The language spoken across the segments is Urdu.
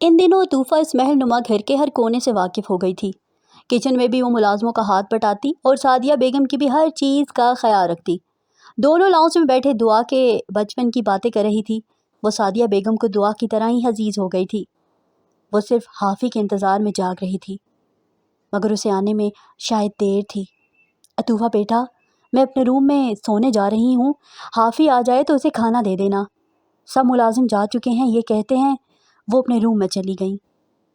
ان دنوں عطوفہ اس محل نما گھر کے ہر کونے سے واقف ہو گئی تھی۔ کچن میں بھی وہ ملازموں کا ہاتھ بٹاتی اور سعدیہ بیگم کی بھی ہر چیز کا خیال رکھتی۔ دونوں لاؤنج میں بیٹھے دعا کے بچپن کی باتیں کر رہی تھی۔ وہ سعدیہ بیگم کو دعا کی طرح ہی عزیز ہو گئی تھی۔ وہ صرف حافی کے انتظار میں جاگ رہی تھی، مگر اسے آنے میں شاید دیر تھی۔ عطوفہ بیٹا، میں اپنے روم میں سونے جا رہی ہوں، حافی آ جائے تو اسے کھانا دے دینا۔ سب ملازم جا چکے ہیں، یہ کہتے ہیں۔ وہ اپنے روم میں چلی گئیں۔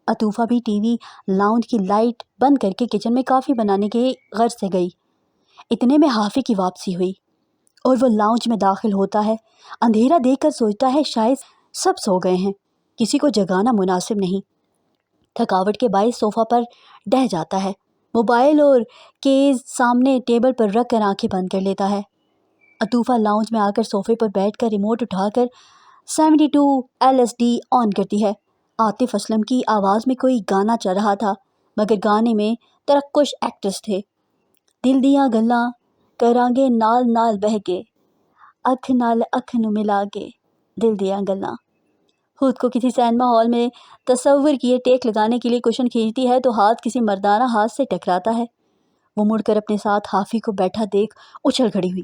عطوفہ بھی ٹی وی لاؤنج کی لائٹ بند کر کے کچن میں کافی بنانے کے غرض سے گئی۔ اتنے میں حافی کی واپسی ہوئی اور وہ لاؤنج میں داخل ہوتا ہے۔ اندھیرا دیکھ کر سوچتا ہے شاید سب سو گئے ہیں، کسی کو جگانا مناسب نہیں۔ تھکاوٹ کے باعث صوفہ پر ڈہ جاتا ہے، موبائل اور کیز سامنے ٹیبل پر رکھ کر آنکھیں بند کر لیتا ہے۔ عطوفہ لاؤنج میں آ کر صوفے پر بیٹھ کر ریموٹ اٹھا کر 72 LSD آن کرتی ہے۔ عاطف اسلم کی آواز میں کوئی گانا چل رہا تھا، مگر گانے میں ترکش ایکٹرز تھے۔ دل دیاں گلاں کرانگے نال نال بہ کے، اکھ نال اکھ نو ملا کے، دل دیاں گلاں۔ خود کو کسی سینما ہال میں تصور کیے ٹیک لگانے کے لیے کوشن کھینچتی ہے تو ہاتھ کسی مردانہ ہاتھ سے ٹکراتا ہے۔ وہ مڑ کر اپنے ساتھ حافی کو بیٹھا دیکھ اچھل کھڑی ہوئی۔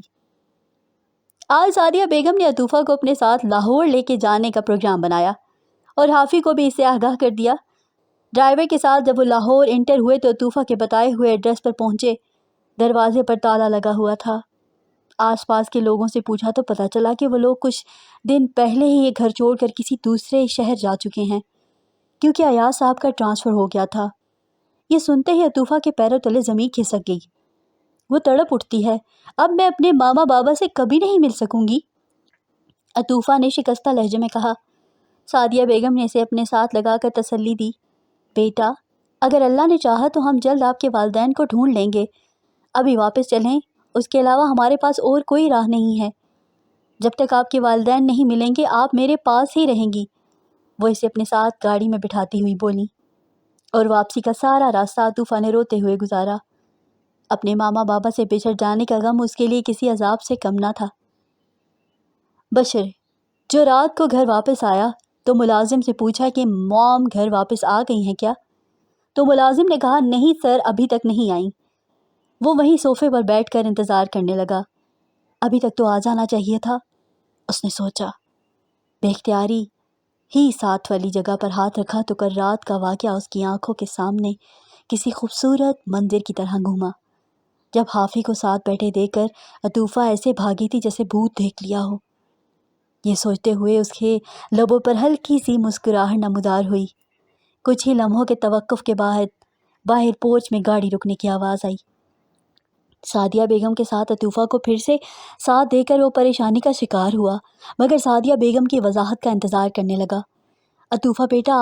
آج سعدیہ بیگم نے عطوفہ کو اپنے ساتھ لاہور لے کے جانے کا پروگرام بنایا اور حافی کو بھی اس سے آگاہ کر دیا۔ ڈرائیور کے ساتھ جب وہ لاہور انٹر ہوئے تو عطوفہ کے بتائے ہوئے ایڈریس پر پہنچے۔ دروازے پر تالا لگا ہوا تھا۔ آس پاس کے لوگوں سے پوچھا تو پتہ چلا کہ وہ لوگ کچھ دن پہلے ہی یہ گھر چھوڑ کر کسی دوسرے شہر جا چکے ہیں، کیونکہ ایاز صاحب کا ٹرانسفر ہو گیا تھا۔ یہ سنتے ہی عطوفہ کے پیروں تلے زمین کھسک گئی۔ وہ تڑپ اٹھتی ہے، اب میں اپنے ماما بابا سے کبھی نہیں مل سکوں گی۔ عطوفہ نے شکستہ لہجے میں کہا۔ سعدیہ بیگم نے اسے اپنے ساتھ لگا کر تسلی دی، بیٹا اگر اللہ نے چاہا تو ہم جلد آپ کے والدین کو ڈھونڈ لیں گے۔ ابھی واپس چلیں، اس کے علاوہ ہمارے پاس اور کوئی راہ نہیں ہے۔ جب تک آپ کے والدین نہیں ملیں گے آپ میرے پاس ہی رہیں گی۔ وہ اسے اپنے ساتھ گاڑی میں بٹھاتی ہوئی بولی، اور واپسی کا سارا راستہ عطوفہ نے روتے ہوئے گزارا۔ اپنے ماما بابا سے بچھڑ جانے کا غم اس کے لیے کسی عذاب سے کم نہ تھا۔ بشر جو رات کو گھر واپس آیا تو ملازم سے پوچھا کہ موم گھر واپس آ گئی ہیں کیا؟ تو ملازم نے کہا نہیں سر، ابھی تک نہیں آئیں۔ وہ وہیں صوفے پر بیٹھ کر انتظار کرنے لگا۔ ابھی تک تو آ جانا چاہیے تھا، اس نے سوچا۔ بے اختیاری ہی ساتھ والی جگہ پر ہاتھ رکھا تو کل رات کا واقعہ اس کی آنکھوں کے سامنے کسی خوبصورت منظر کی طرح گھوما۔ جب حافی کو ساتھ بیٹھے دیکھ کر عطوفہ ایسے بھاگی تھی جیسے بھوت دیکھ لیا ہو۔ یہ سوچتے ہوئے اس کے لبوں پر ہلکی سی مسکراہٹ نمودار ہوئی۔ کچھ ہی لمحوں کے توقف کے بعد باہر پورچ میں گاڑی رکنے کی آواز آئی۔ سعدیہ بیگم کے ساتھ عطوفہ کو پھر سے ساتھ دے کر وہ پریشانی کا شکار ہوا، مگر سعدیہ بیگم کی وضاحت کا انتظار کرنے لگا۔ عطوفہ بیٹا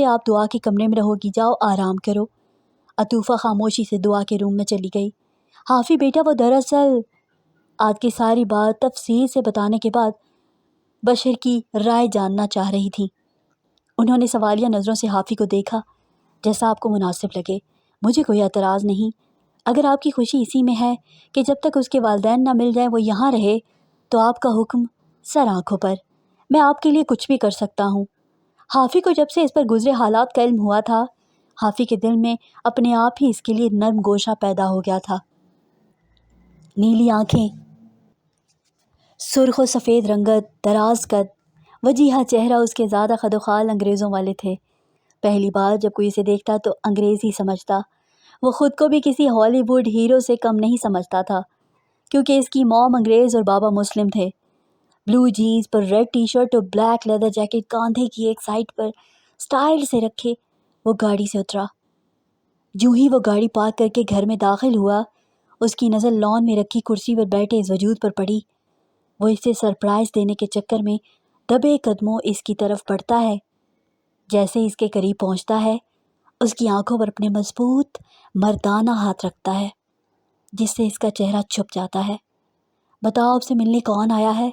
آپ دعا کے کمرے میں رہو گی، جاؤ آرام کرو۔ عطوفہ خاموشی سے دعا کے روم میں چلی گئی۔ حافی بیٹا وہ دراصل آج کی ساری بات تفصیل سے بتانے کے بعد بشر کی رائے جاننا چاہ رہی تھی۔ انہوں نے سوالیہ نظروں سے حافی کو دیکھا۔ جیسا آپ کو مناسب لگے، مجھے کوئی اعتراض نہیں۔ اگر آپ کی خوشی اسی میں ہے کہ جب تک اس کے والدین نہ مل جائیں وہ یہاں رہے تو آپ کا حکم سر آنکھوں پر، میں آپ کے لیے کچھ بھی کر سکتا ہوں۔ حافی کو جب سے اس پر گزرے حالات کا علم ہوا تھا، حافی کے دل میں اپنے آپ ہی اس کے لیے نرم گوشہ پیدا ہو گیا تھا۔ نیلی آنکھیں، سرخ و سفید رنگت، دراز قد، وجیحہ چہرہ اس کے زیادہ خد و خال انگریزوں والے تھے۔ پہلی بار جب کوئی اسے دیکھتا تو انگریز ہی سمجھتا۔ وہ خود کو بھی کسی ہالی ووڈ ہیرو سے کم نہیں سمجھتا تھا، کیونکہ اس کی موم انگریز اور بابا مسلم تھے۔ بلو جینز پر ریڈ ٹی شرٹ اور بلیک لیدر جیکٹ کاندھے کی ایک سائڈ پر سٹائل سے رکھے وہ گاڑی سے اترا۔ جوں ہی وہ گاڑی پارک کر کے گھر میں داخل ہوا، اس کی نظر لان میں رکھی کرسی پر بیٹھے اس وجود پر پڑی۔ وہ اسے سرپرائز دینے کے چکر میں دبے قدموں اس کی طرف بڑھتا ہے۔ جیسے اس کے قریب پہنچتا ہے، اس کی آنکھوں پر اپنے مضبوط مردانہ ہاتھ رکھتا ہے، جس سے اس کا چہرہ چھپ جاتا ہے۔ بتاؤ آپ سے ملنے کون آیا ہے؟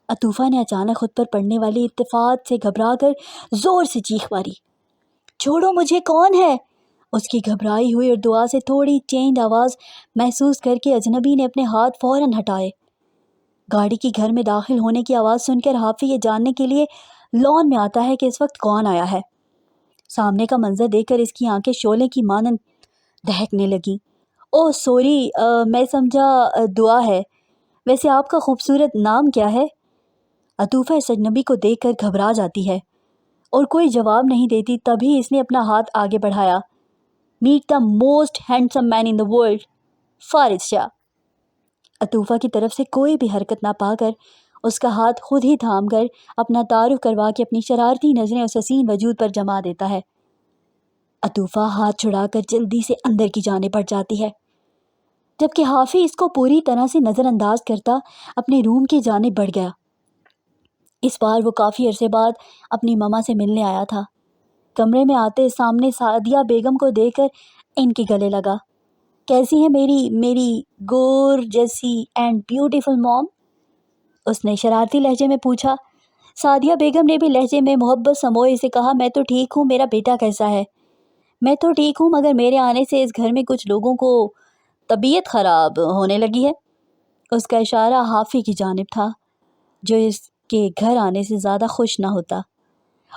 عطوفہ نے اچانک خود پر پڑنے والی التفات سے گھبرا کر زور سے چیخ ماری۔ چھوڑو مجھے، کون ہے؟ اس کی گھبرائی ہوئی اور دعا سے تھوڑی چینج آواز محسوس کر کے اجنبی نے اپنے ہاتھ فوراً ہٹائے۔ گاڑی کی گھر میں داخل ہونے کی آواز سن کر حافی یہ جاننے کے لیے لان میں آتا ہے کہ اس وقت کون آیا ہے۔ سامنے کا منظر دیکھ کر اس کی آنکھیں شعلے کی مانند دہکنے لگیں۔ اوہ سوری، میں سمجھا دعا ہے۔ ویسے آپ کا خوبصورت نام کیا ہے؟ عطوفہ اس اجنبی کو دیکھ کر گھبرا جاتی ہے اور کوئی جواب نہیں دیتی۔ تبھی اس نے اپنا ہاتھ آگے بڑھایا۔ Meet the most handsome man in the world, Faris Shah. Atufa کی طرف سے کوئی بھی حرکت نہ پا کر اس کا ہاتھ خود ہی تھام کر اپنا تعارف کروا کے اپنی شرارتی نظریں اس حسین وجود پر جما دیتا ہے۔ عطوفہ ہاتھ چھڑا کر جلدی سے اندر کی جانب بڑھ جاتی ہے، جبکہ حافظ اس کو پوری طرح سے نظر انداز کرتا اپنے روم کی جانب بڑھ گیا۔ اس بار وہ کافی عرصے بعد اپنی ماما سے ملنے آیا تھا۔ کمرے میں آتے سامنے سعدیہ بیگم کو دیکھ کر ان کے گلے لگا۔ کیسی ہے میری گورجسی اینڈ بیوٹیفل موم؟ اس نے شرارتی لہجے میں پوچھا۔ سعدیہ بیگم نے بھی لہجے میں محبت سموئے اسے کہا، میں تو ٹھیک ہوں، میرا بیٹا کیسا ہے؟ میں تو ٹھیک ہوں، مگر میرے آنے سے اس گھر میں کچھ لوگوں کو طبیعت خراب ہونے لگی ہے۔ اس کا اشارہ حافظ کی جانب تھا، جو اس کے گھر آنے سے زیادہ خوش نہ ہوتا۔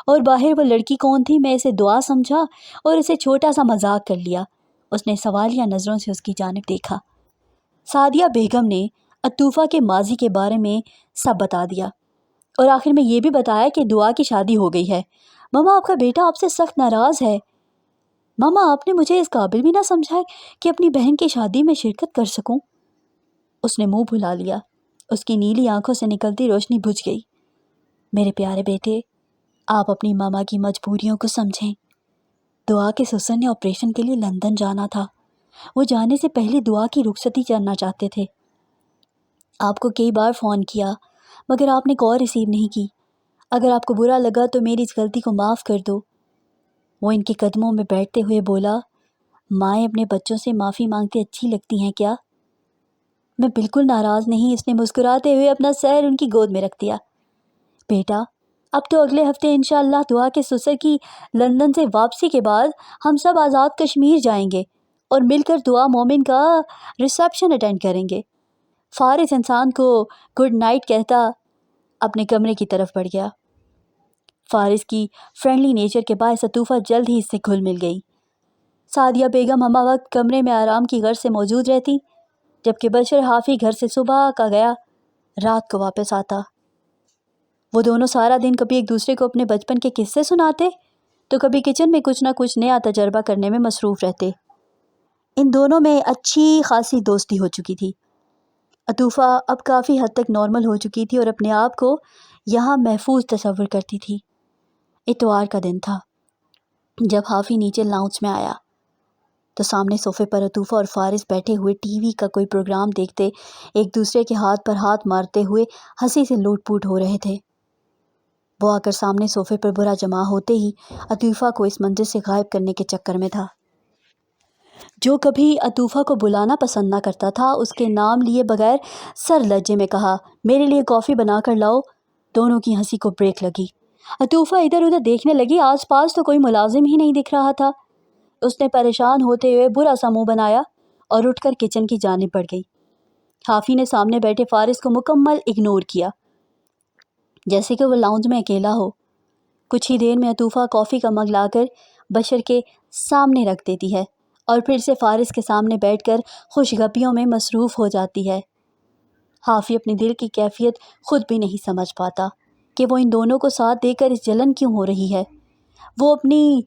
اور باہر وہ لڑکی کون تھی؟ میں اسے دعا سمجھا اور اسے چھوٹا سا مذاق کر لیا۔ اس نے سوالیہ نظروں سے اس کی جانب دیکھا۔ سعدیہ بیگم نے عطوفہ کے ماضی کے بارے میں سب بتا دیا اور آخر میں یہ بھی بتایا کہ دعا کی شادی ہو گئی ہے۔ ماما، آپ کا بیٹا آپ سے سخت ناراض ہے۔ ماما، آپ نے مجھے اس قابل بھی نہ سمجھا کہ اپنی بہن کی شادی میں شرکت کر سکوں۔ اس نے منہ بھلا لیا۔ اس کی نیلی آنکھوں سے نکلتی روشنی بجھ گئی۔ میرے پیارے بیٹے، آپ اپنی ماما کی مجبوریوں کو سمجھیں۔ دعا کے سسر نے آپریشن کے لیے لندن جانا تھا۔ وہ جانے سے پہلے دعا کی رخصتی کرنا چاہتے تھے۔ آپ کو کئی بار فون کیا مگر آپ نے کال ریسیو نہیں کی۔ اگر آپ کو برا لگا تو میری اس غلطی کو معاف کر دو۔ وہ ان کے قدموں میں بیٹھتے ہوئے بولا، مائیں اپنے بچوں سے معافی مانگتے اچھی لگتی ہیں کیا؟ میں بالکل ناراض نہیں۔ اس نے مسکراتے ہوئے اپنا سر ان کی گود میں رکھ دیا۔ بیٹا، اب تو اگلے ہفتے انشاءاللہ دعا کے سسر کی لندن سے واپسی کے بعد ہم سب آزاد کشمیر جائیں گے اور مل کر دعا مومن کا ریسیپشن اٹینڈ کریں گے۔ فارس انسان کو گڈ نائٹ کہتا اپنے کمرے کی طرف بڑھ گیا۔ فارس کی فرینڈلی نیچر کے باعث عطوفہ جلد ہی اس سے گھل مل گئی۔ سعدیہ بیگم ہمہ وقت کمرے میں آرام کی غرض سے موجود رہتی، جبکہ بشر حافظ گھر سے صبح کا گیا رات کو واپس آتا۔ وہ دونوں سارا دن کبھی ایک دوسرے کو اپنے بچپن کے قصے سناتے تو کبھی کچن میں کچھ نہ کچھ نیا تجربہ کرنے میں مصروف رہتے۔ ان دونوں میں اچھی خاصی دوستی ہو چکی تھی۔ عطوفہ اب کافی حد تک نارمل ہو چکی تھی اور اپنے آپ کو یہاں محفوظ تصور کرتی تھی۔ اتوار کا دن تھا۔ جب حافظ نیچے لاؤنج میں آیا تو سامنے صوفے پر عطوفہ اور فارس بیٹھے ہوئے ٹی وی کا کوئی پروگرام دیکھتے ایک دوسرے کے ہاتھ پر ہاتھ مارتے ہوئے ہنسی سے لوٹ پوٹ ہو رہے تھے۔ وہ آ کر سامنے صوفے پر برا جمع ہوتے ہی عطوفہ کو اس منظر سے غائب کرنے کے چکر میں تھا۔ جو کبھی عطوفہ کو بلانا پسند نہ کرتا تھا، اس کے نام لیے بغیر سر لہجے میں کہا، میرے لیے کافی بنا کر لاؤ۔ دونوں کی ہنسی کو بریک لگی۔ عطوفہ ادھر ادھر دیکھنے لگی۔ آس پاس تو کوئی ملازم ہی نہیں دکھ رہا تھا۔ اس نے پریشان ہوتے ہوئے برا سا منہ بنایا اور اٹھ کر کچن کی جانب بڑھ گئی۔ حافظ نے سامنے بیٹھے فارس کو مکمل اگنور کیا، جیسے کہ وہ لاؤنج میں اکیلا ہو۔ کچھ ہی دیر میں عطوفہ کافی کا مگ لا کر بشر کے سامنے رکھ دیتی ہے اور پھر سے فارس کے سامنے بیٹھ کر خوش گپیوں میں مصروف ہو جاتی ہے۔ حافظ اپنے دل کی کیفیت خود بھی نہیں سمجھ پاتا کہ وہ ان دونوں کو ساتھ دے کر اس جلن کیوں ہو رہی ہے۔ وہ اپنی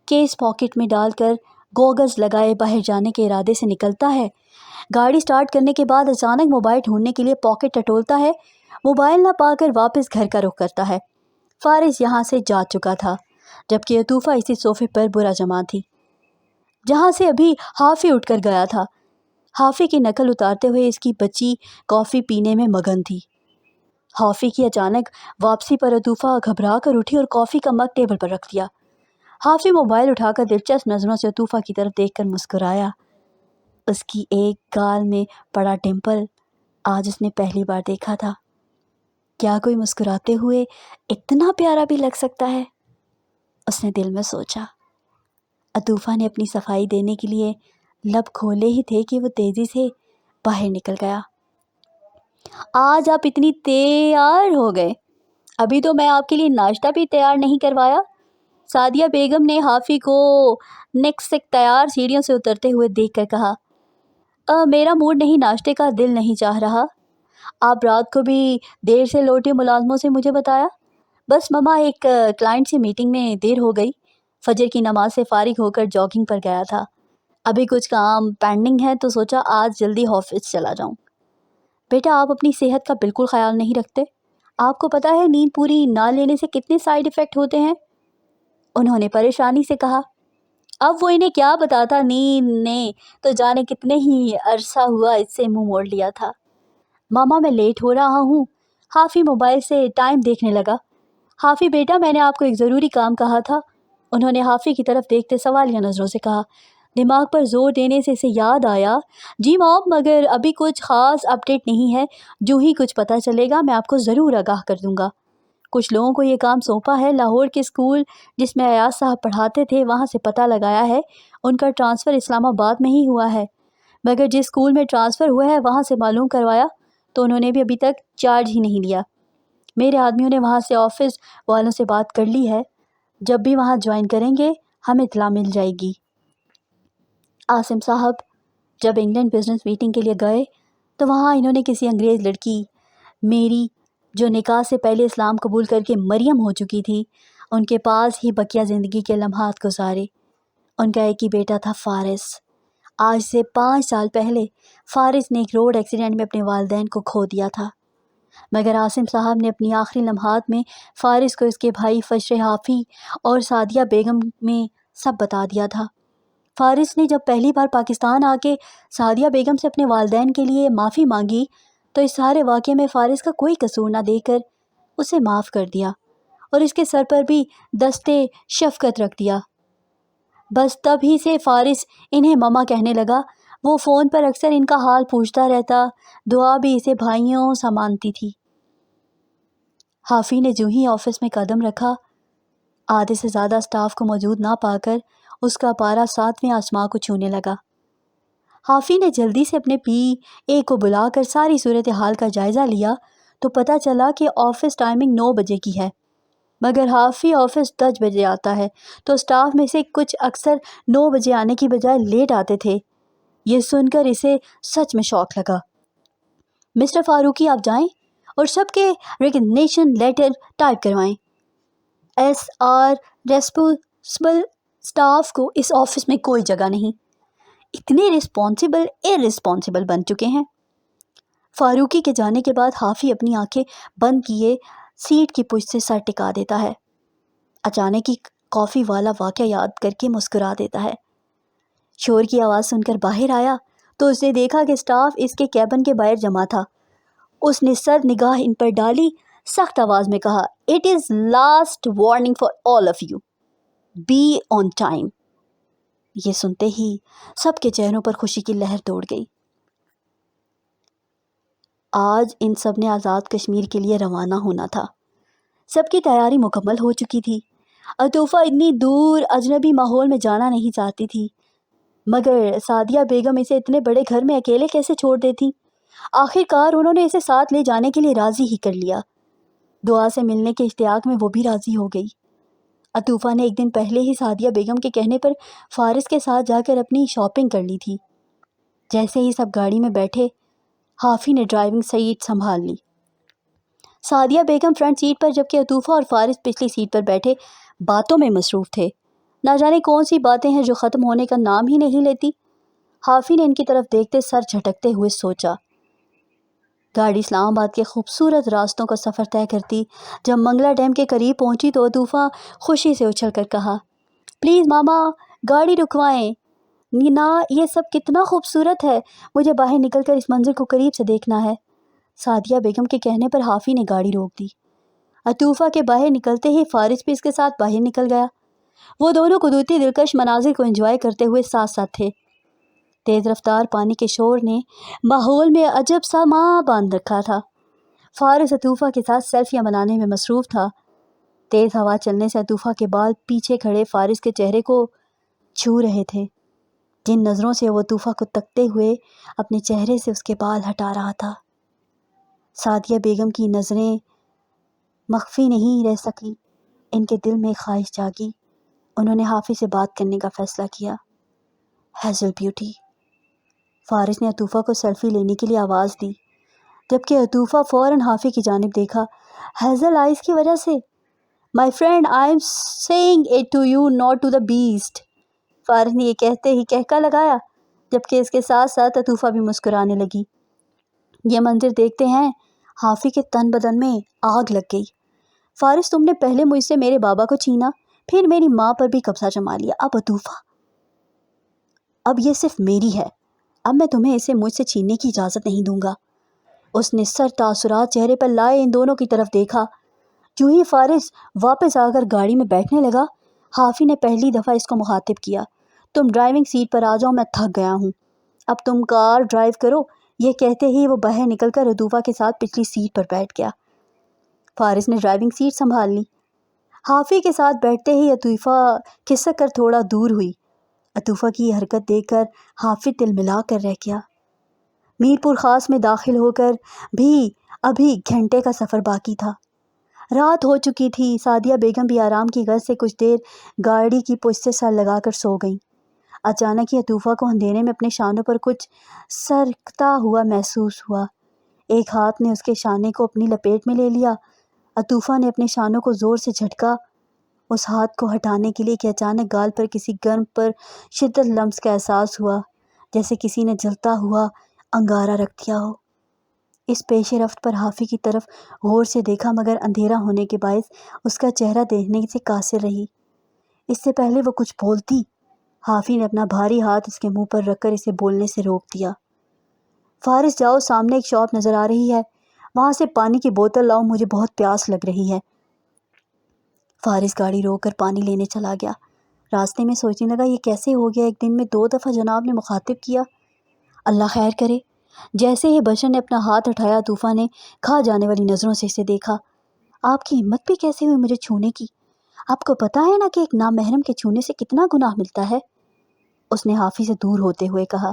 کیس پاکٹ میں ڈال کر گوگلز لگائے باہر جانے کے ارادے سے نکلتا ہے۔ گاڑی سٹارٹ کرنے کے بعد اچانک موبائل ڈھونڈنے کے لیے پاکٹ ٹٹولتا ہے۔ موبائل نہ پا کر واپس گھر کا رخ کرتا ہے۔ فارس یہاں سے جا چکا تھا، جبکہ عطوفہ اسی صوفے پر برا جمع تھی، جہاں سے ابھی حافظ اٹھ کر گیا تھا۔ حافظ کی نقل اتارتے ہوئے اس کی بچی کافی پینے میں مگن تھی۔ حافظ کی اچانک واپسی پر عطوفہ گھبرا کر اٹھی اور کافی کا مگ ٹیبل پر رکھ دیا۔ حافظ موبائل اٹھا کر دلچسپ نظروں سے عطوفہ کی طرف دیکھ کر مسکرایا۔ اس کی ایک گال میں پڑا ڈمپل آج اس نے پہلی بار دیکھا تھا۔ کیا کوئی مسکراتے ہوئے اتنا پیارا بھی لگ سکتا ہے؟ اس نے دل میں سوچا۔ عطوفہ نے اپنی صفائی دینے کے لیے لب کھولے ہی تھے کہ وہ تیزی سے باہر نکل گیا۔ آج آپ اتنی تیار ہو گئے، ابھی تو میں آپ کے لیے ناشتہ بھی تیار نہیں کروایا۔ سعدیہ بیگم نے حافی کو نیکسٹ سے تیار سیڑھیوں سے اترتے ہوئے دیکھ کر کہا، میرا موڈ نہیں، ناشتے کا دل نہیں چاہ رہا۔ آپ رات کو بھی دیر سے لوٹے، ملازموں سے مجھے بتایا؟ بس مما، ایک کلائنٹ سے میٹنگ میں دیر ہو گئی، فجر کی نماز سے فارغ ہو کر جاگنگ پر گیا تھا، ابھی کچھ کام پینڈنگ ہے تو سوچا آج جلدی آفس چلا جاؤں۔ بیٹا، آپ اپنی صحت کا بالکل خیال نہیں رکھتے، آپ کو پتہ ہے نیند پوری نہ لینے سے کتنے سائیڈ ایفیکٹ ہوتے ہیں؟ انہوں نے پریشانی سے کہا۔ اب وہ انہیں کیا بتاتا، نیند نے تو جانے کتنے ہی عرصہ ہوا اس سے منہ موڑ لیا تھا۔ ماما، میں لیٹ ہو رہا ہوں۔ حافی موبائل سے ٹائم دیکھنے لگا۔ حافی بیٹا، میں نے آپ کو ایک ضروری کام کہا تھا، انہوں نے حافی کی طرف دیکھتے سوالیہ نظروں سے کہا۔ دماغ پر زور دینے سے اسے یاد آیا، جی موم، مگر ابھی کچھ خاص اپڈیٹ نہیں ہے، جو ہی کچھ پتہ چلے گا میں آپ کو ضرور آگاہ کر دوں گا۔ کچھ لوگوں کو یہ کام سونپا ہے، لاہور کے اسکول جس میں ایاز صاحب پڑھاتے تھے وہاں سے پتہ لگایا ہے ان کا ٹرانسفر اسلام آباد میں ہی ہوا ہے، مگر جس اسکول میں ٹرانسفر ہوا ہے وہاں سے معلوم کروایا تو انہوں نے بھی ابھی تک چارج ہی نہیں لیا۔ میرے آدمیوں نے وہاں سے آفس والوں سے بات کر لی ہے، جب بھی وہاں جوائن کریں گے ہمیں اطلاع مل جائے گی۔ عاصم صاحب جب انگلینڈ بزنس میٹنگ کے لیے گئے تو وہاں انہوں نے کسی انگریز لڑکی میری، جو نکاح سے پہلے اسلام قبول کر کے مریم ہو چکی تھی، ان کے پاس ہی بقیہ زندگی کے لمحات گزارے۔ ان کا ایک ہی بیٹا تھا، فارس۔ آج سے 5 سال پہلے فارس نے ایک روڈ ایکسیڈنٹ میں اپنے والدین کو کھو دیا تھا، مگر عاصم صاحب نے اپنی آخری لمحات میں فارس کو اس کے بھائی فجر حافی اور سعدیہ بیگم میں سب بتا دیا تھا۔ فارس نے جب پہلی بار پاکستان آ کے سعدیہ بیگم سے اپنے والدین کے لیے معافی مانگی تو اس سارے واقعے میں فارس کا کوئی قصور نہ دے کر اسے معاف کر دیا اور اس کے سر پر بھی دستے شفقت رکھ دیا۔ بس تب ہی سے فارس انہیں مما کہنے لگا۔ وہ فون پر اکثر ان کا حال پوچھتا رہتا، دعا بھی اسے بھائیوں سا مانتی تھی۔ حافی نے جو ہی آفس میں قدم رکھا، آدھے سے زیادہ سٹاف کو موجود نہ پا کر اس کا پارا 7ویں آسمان کو چھونے لگا۔ حافی نے جلدی سے اپنے پی اے کو بلا کر ساری صورتحال کا جائزہ لیا تو پتہ چلا کہ آفس ٹائمنگ 9 بجے کی ہے، مگر حافی آفس 10 بجے آتا ہے تو سٹاف میں سے کچھ اکثر 9 بجے آنے کی بجائے لیٹ آتے تھے۔ یہ سن کر اسے سچ میں شوق لگا۔ مسٹر فاروقی، آپ جائیں اور سب کے ریکگنیشن لیٹر ٹائپ کروائیں۔ ایس آر ریسپونسبل سٹاف کو اس آفس میں کوئی جگہ نہیں، اتنے رسپانسبل ارسپانسبل بن چکے ہیں۔ فاروقی کے جانے کے بعد حافی اپنی آنکھیں بند کیے سیٹ کی پشت سے سر ٹکا دیتا ہے، اچانک ہی کافی والا واقعہ یاد کر کے مسکرا دیتا ہے۔ شور کی آواز سن کر باہر آیا تو اس نے دیکھا کہ سٹاف اس کے کیبن کے باہر جمع تھا۔ اس نے سر نگاہ ان پر ڈالی، سخت آواز میں کہا، "it is last warning for all of you, be on time." یہ سنتے ہی سب کے چہروں پر خوشی کی لہر دوڑ گئی۔ آج ان سب نے آزاد کشمیر کے لیے روانہ ہونا تھا۔ سب کی تیاری مکمل ہو چکی تھی۔ عطوفہ اتنی دور اجنبی ماحول میں جانا نہیں چاہتی تھی، مگر سعدیہ بیگم اسے اتنے بڑے گھر میں اکیلے کیسے چھوڑ دیتی؟ آخر کار انہوں نے اسے ساتھ لے جانے کے لیے راضی ہی کر لیا۔ دعا سے ملنے کے اشتیاق میں وہ بھی راضی ہو گئی۔ عطوفہ نے ایک دن پہلے ہی سعدیہ بیگم کے کہنے پر فارس کے ساتھ جا کر اپنی شاپنگ کر لی تھی۔ جیسے ہی سب گاڑی میں بیٹھے، حافی نے ڈرائیونگ سیٹ سنبھال لی۔ سعدیہ بیگم فرنٹ سیٹ پر جبکہ عطوفہ اور فارس پچھلی سیٹ پر بیٹھے باتوں میں مصروف تھے۔ نہ جانے کون سی باتیں ہیں جو ختم ہونے کا نام ہی نہیں لیتی۔ حافی نے ان کی طرف دیکھتے سر جھٹکتے ہوئے سوچا۔ گاڑی اسلام آباد کے خوبصورت راستوں کا سفر طے کرتی جب منگلا ڈیم کے قریب پہنچی تو عطوفہ خوشی سے اچھل کر کہا، "پلیز ماما، گاڑی رکوائیں نا، یہ سب کتنا خوبصورت ہے، مجھے باہر نکل کر اس منظر کو قریب سے دیکھنا ہے۔" سعدیہ بیگم کے کہنے پر حافی نے گاڑی روک دی۔ عطوفہ کے باہر نکلتے ہی فارس بھی اس کے ساتھ باہر نکل گیا۔ وہ دونوں قدرتی دلکش مناظر کو انجوائے کرتے ہوئے ساتھ ساتھ تھے۔ تیز رفتار پانی کے شور نے ماحول میں عجب سا ماں باندھ رکھا تھا۔ فارس عطوفہ کے ساتھ سیلفیاں بنانے میں مصروف تھا۔ تیز ہوا چلنے سے عطوفہ کے بال پیچھے کھڑے فارس کے چہرے کو چھو رہے تھے، جن نظروں سے وہ عطوفہ کو تکتے ہوئے اپنے چہرے سے اس کے بال ہٹا رہا تھا۔ سعدیہ بیگم کی نظریں مخفی نہیں رہ سکی۔ ان کے دل میں خواہش جاگی انہوں نے حافظ سے بات کرنے کا فیصلہ کیا۔ Hazel beauty. فارس نے عطوفہ کو سیلفی لینے کے لیے آواز دی، جبکہ عطوفہ فوراً حافظ کی جانب دیکھا۔ ہیزل آئیز کی وجہ سے؟ My friend, I am saying it to you not to the best. Faris نے یہ کہتے ہی کہکا لگایا، جبکہ اس کے ساتھ ساتھ عطوفہ بھی مسکرانے لگی۔ یہ منظر دیکھتے ہیں حافظ کے تن بدن میں آگ لگ گئی۔ فارس، تم نے پہلے مجھ سے میرے بابا کو چھینا، پھر میری ماں پر بھی قبضہ جما لیا، اب عطوفہ، اب یہ صرف میری ہے، اب میں تمہیں اسے مجھ سے چھیننے کی اجازت نہیں دوں گا۔ اس نے سر تاثرات چہرے پر لائے ان دونوں کی طرف دیکھا۔ جو ہی فارس واپس آ کر گاڑی میں بیٹھنے لگا، حافظ نے پہلی دفعہ اس کو مخاطب کیا۔ تم ڈرائیونگ سیٹ پر آ جاؤ، میں تھک گیا ہوں، اب تم کار ڈرائیو کرو۔ یہ کہتے ہی وہ باہر نکل کر عطوفہ کے ساتھ پچھلی سیٹ پر بیٹھ گیا۔ فارس نے ڈرائیونگ سیٹ سنبھال لی۔ حافظ کے ساتھ بیٹھتے ہی عطوفہ کھسک کر تھوڑا دور ہوئی۔ عطوفہ کی یہ حرکت دیکھ کر حافظ دل ملا کر رہ گیا۔ میرپور خاص میں داخل ہو کر بھی ابھی گھنٹے کا سفر باقی تھا۔ رات ہو چکی تھی۔ سعدیہ بیگم بھی آرام کی غرض سے کچھ دیر گاڑی کی پشت سے سر لگا کر سو گئیں۔ اچانک ہی عطوفہ کو اندھیرے میں اپنے شانوں پر کچھ سرکتا ہوا محسوس ہوا۔ ایک ہاتھ نے اس کے شانے کو اپنی لپیٹ میں لے لیا۔ عطوفہ نے اپنے شانوں کو زور سے جھٹکا اس ہاتھ کو ہٹانے کے لیے کہ اچانک گال پر کسی گرم پر شدت لمس کا احساس ہوا، جیسے کسی نے جلتا ہوا انگارہ رکھ دیا ہو۔ اس پیش رفت پر حافظ کی طرف غور سے دیکھا، مگر اندھیرا ہونے کے باعث اس کا چہرہ دیکھنے سے قاصر رہی۔ اس سے پہلے وہ کچھ بولتی، حافظ نے اپنا بھاری ہاتھ اس کے منہ پر رکھ کر اسے بولنے سے روک دیا۔ فارس، جاؤ، سامنے ایک شاپ نظر آ رہی ہے، وہاں سے پانی کی بوتل لاؤ، مجھے بہت پیاس لگ رہی ہے۔ فارس گاڑی روک کر پانی لینے چلا گیا۔ راستے میں سوچنے لگا، یہ کیسے ہو گیا، ایک دن میں 2 دفعہ جناب نے مخاطب کیا، اللہ خیر کرے۔ جیسے ہی بشر نے اپنا ہاتھ اٹھایا، عطوفہ نے کھا جانے والی نظروں سے اسے دیکھا۔ آپ کی ہمت بھی کیسے ہوئی مجھے چھونے کی؟ آپ کو پتہ ہے نا کہ ایک نامحرم کے چھونے سے کتنا گناہ ملتا ہے؟ اس نے حافظ سے دور ہوتے ہوئے کہا۔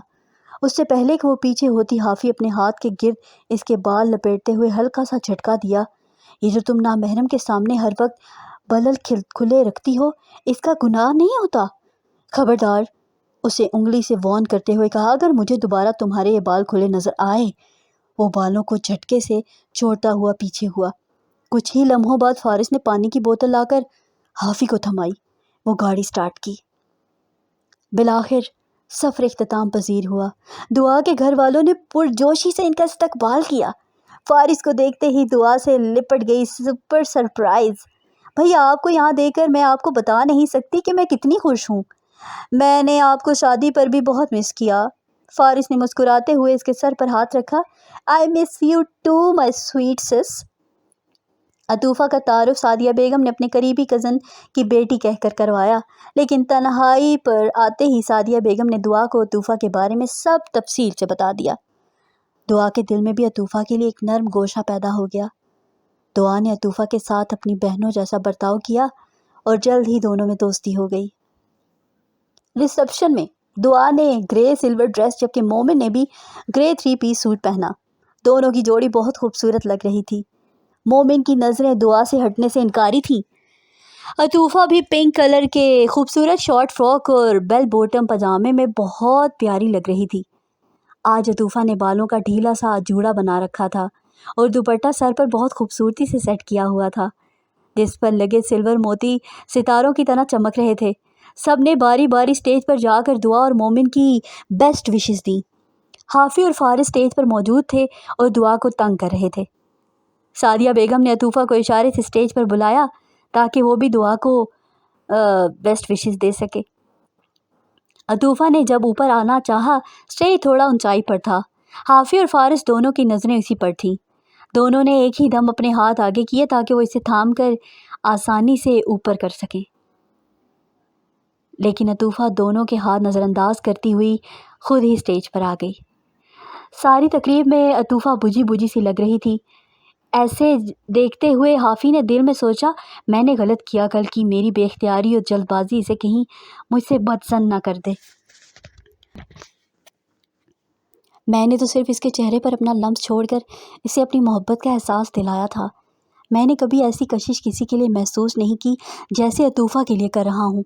اس سے پہلے کہ وہ پیچھے ہوتی، حافظ اپنے ہاتھ کے گرد اس کے بال لپیٹتے ہوئے ہلکا سا جھٹکا دیا۔ یہ جو تم نامحرم کے سامنے ہر وقت بلل کھلے رکھتی ہو، اس کا گناہ نہیں ہوتا؟ خبردار، اسے انگلی سے وارن کرتے ہوئے کہا، اگر مجھے دوبارہ تمہارے یہ بال کھلے نظر آئے۔ وہ بالوں کو جھٹکے سے چھوڑتا ہوا پیچھے ہوا۔ کچھ ہی لمحوں بعد فارس نے پانی کی بوتل لا کر حافظ کو تھمائی۔ وہ گاڑی سٹارٹ کی۔ بالآخر سفر اختتام پذیر ہوا۔ دعا کے گھر والوں نے پرجوشی سے ان کا استقبال کیا۔ فارس کو دیکھتے ہی دعا سے لپٹ گئی سپر سرپرائز۔ بھیا، آپ کو یہاں دیکھ کر میں آپ کو بتا نہیں سکتی کہ میں کتنی خوش ہوں۔ میں نے آپ کو شادی پر بھی بہت مس کیا۔ فارس نے مسکراتے ہوئے اس کے سر پر ہاتھ رکھا۔ I miss you too my sweet sis. Atufa کا تعارف سعدیہ بیگم نے اپنے قریبی کزن کی بیٹی کہہ کر کروایا، لیکن تنہائی پر آتے ہی سعدیہ بیگم نے دعا کو عطوفہ کے بارے میں سب تفصیل سے بتا دیا۔ دعا کے دل میں بھی عطوفہ کے لیے ایک نرم گوشہ پیدا ہو گیا۔ دعا نے عطوفہ کے ساتھ اپنی بہنوں جیسا برتاؤ کیا اور جلد ہی دونوں میں دوستی ہو گئی۔ ریسیپشن میں دعا نے گرے سلور ڈریس، جبکہ مومن نے بھی گرے 3 پیس سوٹ پہنا۔ دونوں کی جوڑی بہت خوبصورت لگ رہی تھی۔ مومن کی نظریں دعا سے ہٹنے سے انکاری تھیں۔ عطوفہ بھی پنک کلر کے خوبصورت شارٹ فراک اور بیل بوٹم پاجامے میں بہت پیاری لگ رہی تھی۔ آج عطوفہ نے بالوں کا ڈھیلا سا جوڑا بنا رکھا تھا اور دوپٹہ سر پر بہت خوبصورتی سے سیٹ کیا ہوا تھا، جس پر لگے سلور موتی ستاروں کی طرح چمک رہے تھے۔ سب نے باری باری سٹیج پر جا کر دعا اور مومن کی بیسٹ وشز دیں۔ حافظ اور فارس سٹیج پر موجود تھے اور دعا کو تنگ کر رہے تھے۔ سعدیہ بیگم نے عطوفہ کو اشارے سے سٹیج پر بلایا تاکہ وہ بھی دعا کو بیسٹ وشز دے سکے۔ عطوفہ نے جب اوپر آنا چاہا، سٹیج تھوڑا اونچائی پر تھا۔ حافظ اور فارس دونوں کی نظریں اسی پر تھیں۔ دونوں نے ایک ہی دم اپنے ہاتھ آگے کیے تاکہ وہ اسے تھام کر آسانی سے اوپر کر سکیں، لیکن عطوفہ دونوں کے ہاتھ نظر انداز کرتی ہوئی خود ہی سٹیج پر آ گئی۔ ساری تقریب میں عطوفہ بجھی بجھی سی لگ رہی تھی۔ ایسے دیکھتے ہوئے حافظ نے دل میں سوچا، میں نے غلط کیا، کل کی میری بے اختیاری اور جلد بازی اسے کہیں مجھ سے بدظن نہ کر دے۔ میں نے تو صرف اس کے چہرے پر اپنا لمس چھوڑ کر اسے اپنی محبت کا احساس دلایا تھا۔ میں نے کبھی ایسی کشش کسی کے لیے محسوس نہیں کی جیسے عطوفہ کے لیے کر رہا ہوں۔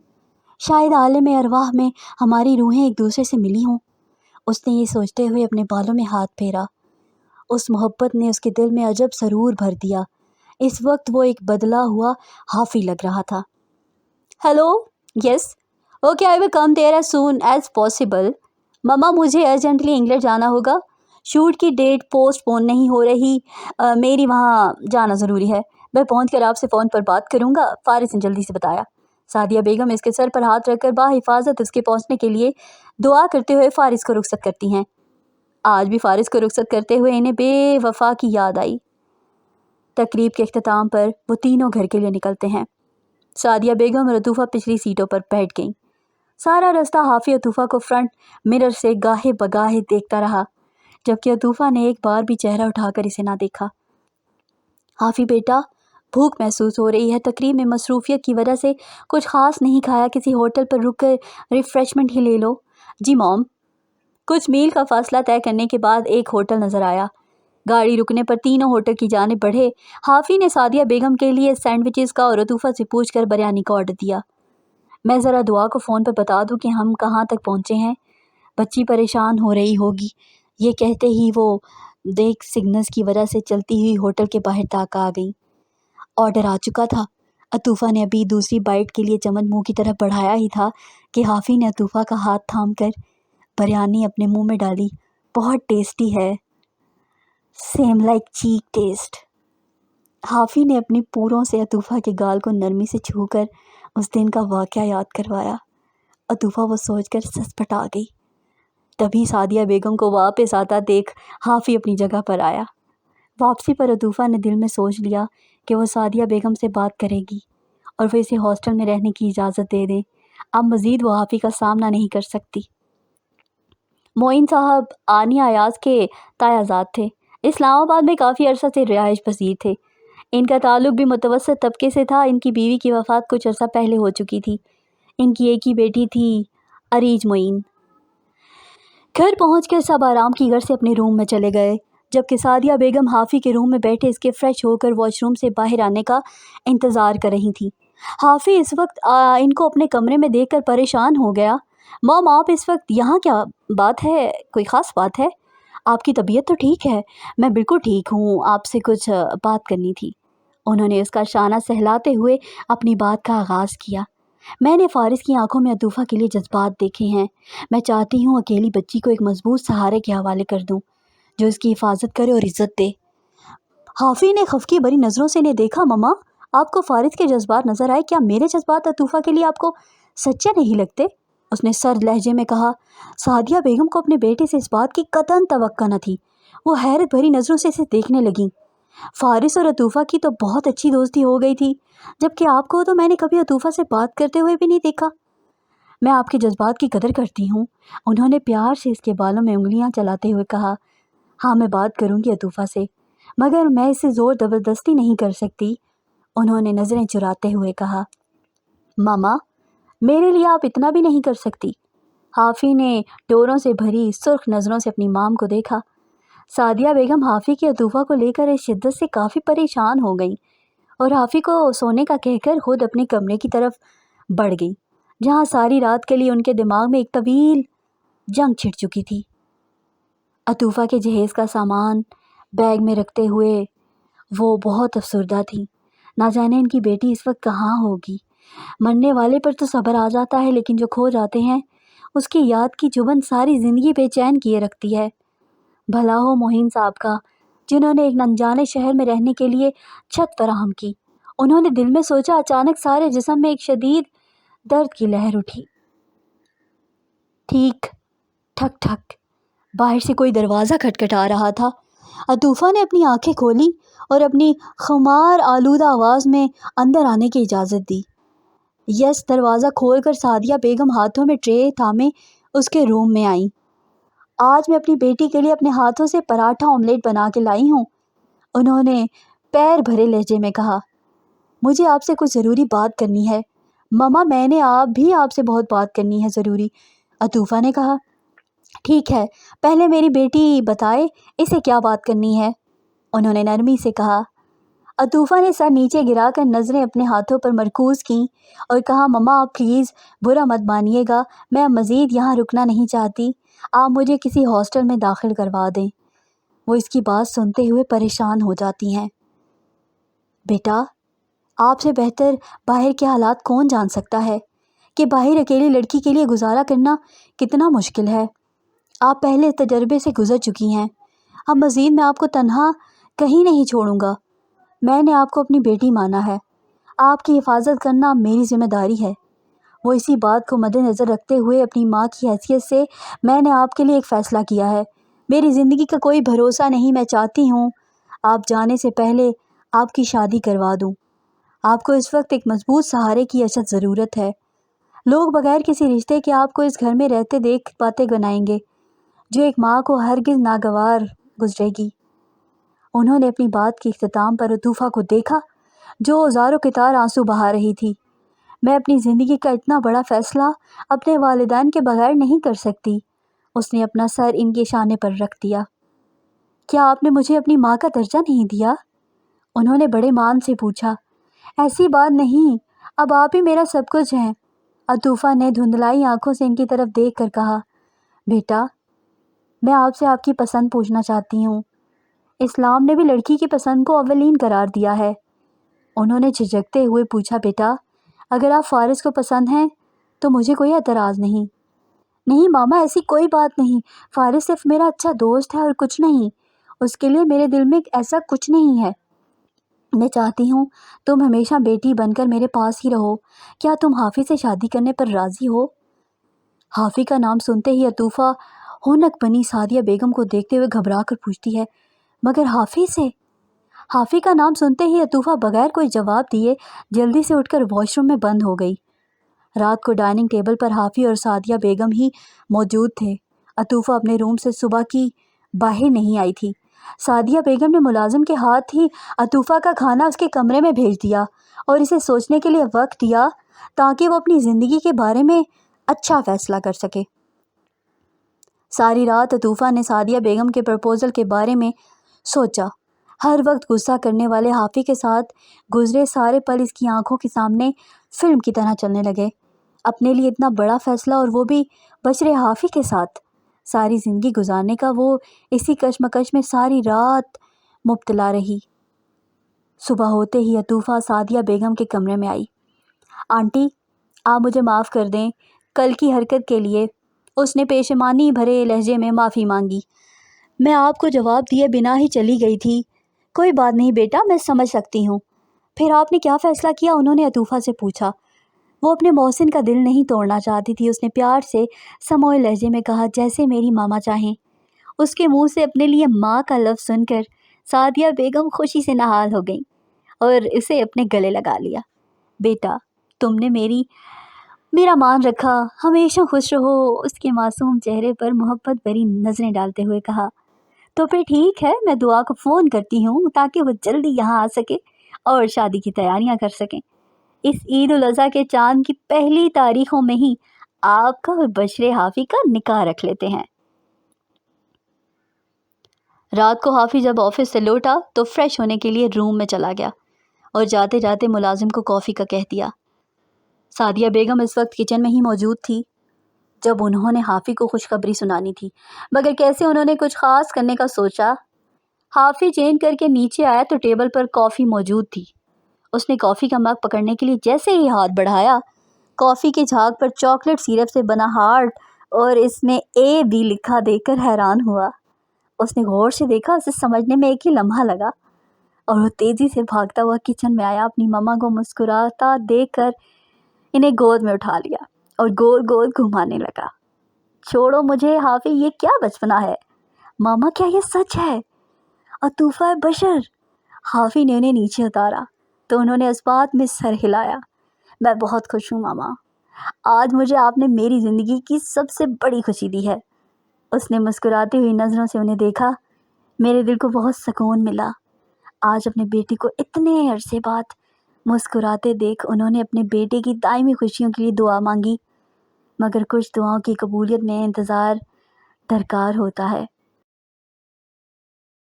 شاید عالم ارواح میں ہماری روحیں ایک دوسرے سے ملی ہوں۔ اس نے یہ سوچتے ہوئے اپنے بالوں میں ہاتھ پھیرا۔ اس محبت نے اس کے دل میں عجب سرور بھر دیا۔ اس وقت وہ ایک بدلا ہوا حافی لگ رہا تھا۔ ہیلو، یس، اوکے، آئی ول کم دیر ایز سون ایز پاسبل۔ مما، مجھے ارجنٹلی انگلینڈ جانا ہوگا، شوٹ کی ڈیٹ پوسٹ پون نہیں ہو رہی، میری وہاں جانا ضروری ہے۔ میں پہنچ کر آپ سے فون پر بات کروں گا، فارس نے جلدی سے بتایا۔ سعدیہ بیگم اس کے سر پر ہاتھ رکھ کر بحفاظت اس کے پہنچنے کے لیے دعا کرتے ہوئے فارس کو رخصت کرتی ہیں۔ آج بھی فارس کو رخصت کرتے ہوئے انہیں بے وفا کی یاد آئی۔ تقریب کے اختتام پر وہ تینوں گھر کے لیے نکلتے ہیں۔ سعدیہ بیگم اور عطوفہ پچھلی سیٹوں پر بیٹھ گئیں۔ سارا رستہ حافی عطوفہ کو فرنٹ مرر سے گاہے بگاہے دیکھتا رہا، جبکہ عطوفہ نے ایک بار بھی چہرہ اٹھا کر اسے نہ دیکھا۔ حافی بیٹا، بھوک محسوس ہو رہی ہے، تقریب میں مصروفیت کی وجہ سے کچھ خاص نہیں کھایا، کسی ہوٹل پر رک کر ریفریشمنٹ ہی لے لو۔ جی موم۔ کچھ میل کا فاصلہ طے کرنے کے بعد ایک ہوٹل نظر آیا۔ گاڑی رکنے پر تینوں ہوٹل کی جانب بڑھے۔ حافی نے سعدیہ بیگم کے لیے سینڈوچز کا اور عطوفہ سے پوچھ کر بریانی کا آرڈر دیا۔ میں ذرا دعا کو فون پر بتا دوں کہ ہم کہاں تک پہنچے ہیں، بچی پریشان ہو رہی ہوگی۔ یہ کہتے ہی وہ دیکھ سگنلز کی وجہ سے چلتی ہوئی ہوٹل کے باہر تک آ گئی۔ آرڈر آ چکا تھا۔ عطوفہ نے ابھی دوسری بائٹ کے لیے چمچ منہ کی طرف بڑھایا ہی تھا کہ حافی نے عطوفہ کا ہاتھ تھام کر بریانی اپنے منہ میں ڈالی۔ بہت ٹیسٹی ہے، سیم لائک چیک ٹیسٹ۔ حافی نے اپنی پوروں سے عطوفہ کے گال کو نرمی سے چھو کر اس دن کا واقعہ یاد کروایا۔ عطوفہ وہ سوچ کر سسپٹا گئی۔ تبھی سعدیہ بیگم کو واپس آتا دیکھ حافی اپنی جگہ پر آیا۔ واپسی پر عطوفہ نے دل میں سوچ لیا کہ وہ سعدیہ بیگم سے بات کرے گی اور وہ اسے ہاسٹل میں رہنے کی اجازت دے دے۔ اب مزید وہ حافی کا سامنا نہیں کر سکتی۔ معین صاحب آنی ایاز کے تایازاد تھے، اسلام آباد میں کافی عرصہ سے رہائش پذیر تھے۔ ان کا تعلق بھی متوسط طبقے سے تھا۔ ان کی بیوی کی وفات کچھ عرصہ پہلے ہو چکی تھی۔ ان کی ایک ہی بیٹی تھی، عریج معین۔ گھر پہنچ کر سب آرام کی گھر سے اپنے روم میں چلے گئے، جبکہ سعدیہ بیگم حافی کے روم میں بیٹھے اس کے فریش ہو کر واش روم سے باہر آنے کا انتظار کر رہی تھی۔ حافی اس وقت ان کو اپنے کمرے میں دیکھ کر پریشان ہو گیا۔ مام، آپ اس وقت یہاں، کیا بات ہے؟ کوئی خاص بات ہے؟ آپ کی طبیعت تو ٹھیک ہے؟ میں بالکل ٹھیک ہوں، آپ سے کچھ بات کرنی تھی۔ انہوں نے اس کا شانہ سہلاتے ہوئے اپنی بات کا آغاز کیا۔ میں نے فارس کی آنکھوں میں عطوفہ کے لیے جذبات دیکھے ہیں۔ میں چاہتی ہوں اکیلی بچی کو ایک مضبوط سہارے کے حوالے کر دوں جو اس کی حفاظت کرے اور عزت دے۔ حافی نے خفگی بری نظروں سے انہیں دیکھا۔ مما، آپ کو فارس کے جذبات نظر آئے، کیا میرے جذبات عطوفہ کے لیے آپ کو سچے نہیں لگتے؟ اس نے سرد لہجے میں کہا۔ سعدیہ بیگم کو اپنے بیٹے سے اس بات کی قطعاً توقع نہ تھی۔ وہ حیرت بھری نظروں سے اسے دیکھنے لگیں۔ فارس اور عطوفہ کی تو بہت اچھی دوستی ہو گئی تھی، جبکہ آپ کو تو میں نے کبھی عطوفہ سے بات کرتے ہوئے بھی نہیں دیکھا۔ میں آپ کے جذبات کی قدر کرتی ہوں، انہوں نے پیار سے اس کے بالوں میں انگلیاں چلاتے ہوئے کہا۔ ہاں، میں بات کروں گی عطوفہ سے، مگر میں اسے زور زبردستی نہیں کر سکتی، انہوں نے نظریں چراتے ہوئے کہا۔ ماما، میرے لیے آپ اتنا بھی نہیں کر سکتی۔ حافی نے ڈوروں سے بھری سرخ نظروں سے اپنی مام کو دیکھا۔ سعدیہ بیگم حافی کے عطوفہ کو لے کر اس شدت سے کافی پریشان ہو گئی اور حافی کو سونے کا کہہ کر خود اپنے کمرے کی طرف بڑھ گئی، جہاں ساری رات کے لیے ان کے دماغ میں ایک طویل جنگ چھڑ چکی تھی۔ عطوفہ کے جہیز کا سامان بیگ میں رکھتے ہوئے وہ بہت افسردہ تھی۔ نہ جانے ان کی بیٹی اس وقت کہاں ہوگی۔ مرنے والے پر تو صبر آ جاتا ہے، لیکن جو کھو جاتے ہیں اس کی یاد کی چبھن ساری زندگی بے چین کیے رکھتی ہے۔ بھلا ہو معین صاحب کا، جنہوں نے ایک انجانے شہر میں رہنے کے لیے چھت فراہم کی۔ انہوں نے دل میں سوچا، اچانک سارے جسم میں ایک شدید درد کی لہر اٹھی۔ ٹھیک ٹھک ٹھک، باہر سے کوئی دروازہ کھٹکھٹا رہا تھا۔ عطوفہ نے اپنی آنکھیں کھولی اور اپنی خمار آلودہ آواز میں اندر آنے کی اجازت دی۔ یس، دروازہ کھول کر سعدیہ بیگم ہاتھوں میں ٹرے تھامے اس کے روم میں آئیں۔ آج میں اپنی بیٹی کے لیے اپنے ہاتھوں سے پراٹھا آملیٹ بنا کے لائی ہوں، انہوں نے پیر بھرے لہجے میں کہا۔ مجھے آپ سے کچھ ضروری بات کرنی ہے ماما، میں نے آپ سے بہت بات کرنی ہے ضروری، عطوفہ نے کہا۔ ٹھیک ہے، پہلے میری بیٹی بتائے اسے کیا بات کرنی ہے، انہوں نے نرمی سے کہا۔ عطوفہ نے سر نیچے گرا کر نظریں اپنے ہاتھوں پر مرکوز کیں اور کہا مما آپ پلیز برا مت مانیے گا، میں مزید یہاں رکنا نہیں چاہتی، آپ مجھے کسی ہاسٹل میں داخل کروا دیں۔ وہ اس کی بات سنتے ہوئے پریشان ہو جاتی ہیں۔ بیٹا آپ سے بہتر باہر کے حالات کون جان سکتا ہے کہ باہر اکیلی لڑکی کے لیے گزارا کرنا کتنا مشکل ہے۔ آپ پہلے تجربے سے گزر چکی ہیں، اب مزید میں آپ کو تنہا کہیں نہیں چھوڑوں گا۔ میں نے آپ کو اپنی بیٹی مانا ہے، آپ کی حفاظت کرنا میری ذمہ داری ہے۔ وہ اسی بات کو مد نظر رکھتے ہوئے اپنی ماں کی حیثیت سے میں نے آپ کے لیے ایک فیصلہ کیا ہے، میری زندگی کا کوئی بھروسہ نہیں، میں چاہتی ہوں آپ جانے سے پہلے آپ کی شادی کروا دوں۔ آپ کو اس وقت ایک مضبوط سہارے کی اشد ضرورت ہے۔ لوگ بغیر کسی رشتے کے آپ کو اس گھر میں رہتے دیکھ باتیں بنائیں گے جو ایک ماں کو ہرگز ناگوار گزرے گی۔ انہوں نے اپنی بات کے اختتام پر عطوفہ کو دیکھا جو زار و قطار آنسو بہا رہی تھی۔ میں اپنی زندگی کا اتنا بڑا فیصلہ اپنے والدین کے بغیر نہیں کر سکتی۔ اس نے اپنا سر ان کے شانے پر رکھ دیا۔ کیا آپ نے مجھے اپنی ماں کا درجہ نہیں دیا؟ انہوں نے بڑے مان سے پوچھا۔ ایسی بات نہیں، اب آپ ہی میرا سب کچھ ہیں، عطوفہ نے دھندلائی آنکھوں سے ان کی طرف دیکھ کر کہا۔ بیٹا میں آپ سے آپ کی پسند پوچھنا چاہتی ہوں۔ اسلام نے بھی لڑکی کی پسند کو اولین قرار دیا ہے۔ انہوں نے جھجکتے ہوئے پوچھا بیٹا اگر آپ فارس کو پسند ہیں تو مجھے کوئی اعتراض نہیں۔ نہیں ماما ایسی کوئی بات نہیں، فارس صرف میرا اچھا دوست ہے اور کچھ نہیں، اس کے لیے میرے دل میں ایسا کچھ نہیں ہے۔ میں چاہتی ہوں تم ہمیشہ بیٹی بن کر میرے پاس ہی رہو۔ کیا تم حافظ سے شادی کرنے پر راضی ہو؟ حافظ کا نام سنتے ہی عطوفہ ہونک بنی سعدیہ بیگم کو دیکھتے ہوئے گھبرا کر پوچھتی ہے مگر حافظ سے؟ حافظ کا نام سنتے ہی عطوفہ بغیر کوئی جواب دیے جلدی سے اٹھ کر واش روم میں بند ہو گئی۔ رات کو ڈائننگ ٹیبل پر حافظ اور سعدیہ بیگم ہی موجود تھے۔ عطوفہ اپنے روم سے صبح کی باہر نہیں آئی تھی۔ سعدیہ بیگم نے ملازم کے ہاتھ ہی عطوفہ کا کھانا اس کے کمرے میں بھیج دیا اور اسے سوچنے کے لیے وقت دیا تاکہ وہ اپنی زندگی کے بارے میں اچھا فیصلہ کر سکے۔ ساری رات عطوفہ نے سعدیہ بیگم کے پرپوزل کے بارے میں سوچا۔ ہر وقت غصہ کرنے والے حافظ کے ساتھ گزرے سارے پل اس کی آنکھوں کے سامنے فلم کی طرح چلنے لگے۔ اپنے لیے اتنا بڑا فیصلہ اور وہ بھی بشرے حافظ کے ساتھ، ساری زندگی گزارنے کا وہ اسی کشمکش میں ساری رات مبتلا رہی۔ صبح ہوتے ہی عطوفہ سعدیہ بیگم کے کمرے میں آئی۔ آنٹی آپ مجھے معاف کر دیں کل کی حرکت کے لیے۔ اس نے پشیمانی بھرے لہجے میں معافی مانگی۔ میں آپ کو جواب دیے بنا ہی چلی گئی تھی۔ کوئی بات نہیں بیٹا، میں سمجھ سکتی ہوں۔ پھر آپ نے کیا فیصلہ کیا؟ انہوں نے عطوفہ سے پوچھا۔ وہ اپنے محسن کا دل نہیں توڑنا چاہتی تھی۔ اس نے پیار سے سموئے لہجے میں کہا جیسے میری ماما چاہیں۔ اس کے منہ سے اپنے لیے ماں کا لفظ سن کر سعدیہ بیگم خوشی سے نہال ہو گئیں اور اسے اپنے گلے لگا لیا۔ بیٹا تم نے میرا مان رکھا، ہمیشہ خوش رہو، اس کے معصوم چہرے پر محبت بھری نظریں ڈالتے ہوئے کہا۔ تو پھر ٹھیک ہے، میں دعا کو فون کرتی ہوں تاکہ وہ جلدی یہاں آ سکے اور شادی کی تیاریاں کر سکیں۔ اس عید الاضحیٰ کے چاند کی پہلی تاریخوں میں ہی آپ کا اور بشرے حافظ کا نکاح رکھ لیتے ہیں۔ رات کو حافظ جب آفس سے لوٹا تو فریش ہونے کے لیے روم میں چلا گیا اور جاتے جاتے ملازم کو کافی کا کہہ دیا۔ سعدیہ بیگم اس وقت کچن میں ہی موجود تھی جب انہوں نے حافظ کو خوشخبری سنانی تھی، مگر کیسے انہوں نے کچھ خاص کرنے کا سوچا۔ حافظ چینج کر کے نیچے آیا تو ٹیبل پر کافی موجود تھی۔ اس نے کافی کا مگ پکڑنے کے لیے جیسے ہی ہاتھ بڑھایا، کافی کے جھاگ پر چاکلیٹ سیرپ سے بنا ہارٹ اور اس میں AB لکھا دیکھ کر حیران ہوا۔ اس نے غور سے دیکھا، اسے سمجھنے میں ایک ہی لمحہ لگا اور وہ تیزی سے بھاگتا ہوا کچن میں آیا۔ اپنی ماما کو مسکراتا دیکھ کر انہیں گود میں اٹھا لیا اور گول گول گھمانے لگا۔ چھوڑو مجھے حافظ، یہ کیا بچپنا ہے؟ ماما کیا یہ سچ ہے؟ عطوفہ بشر؟ حافظ نے انہیں نیچے اتارا تو انہوں نے اس بات میں سر ہلایا۔ میں بہت خوش ہوں ماما، آج مجھے آپ نے میری زندگی کی سب سے بڑی خوشی دی ہے۔ اس نے مسکراتی ہوئی نظروں سے انہیں دیکھا۔ میرے دل کو بہت سکون ملا۔ آج اپنے بیٹی کو اتنے عرصے بعد مسکراتے دیکھ انہوں نے اپنے بیٹے کی دائمی خوشیوں کے لیے دعا مانگی، مگر کچھ دعاؤں کی قبولیت میں انتظار درکار ہوتا ہے۔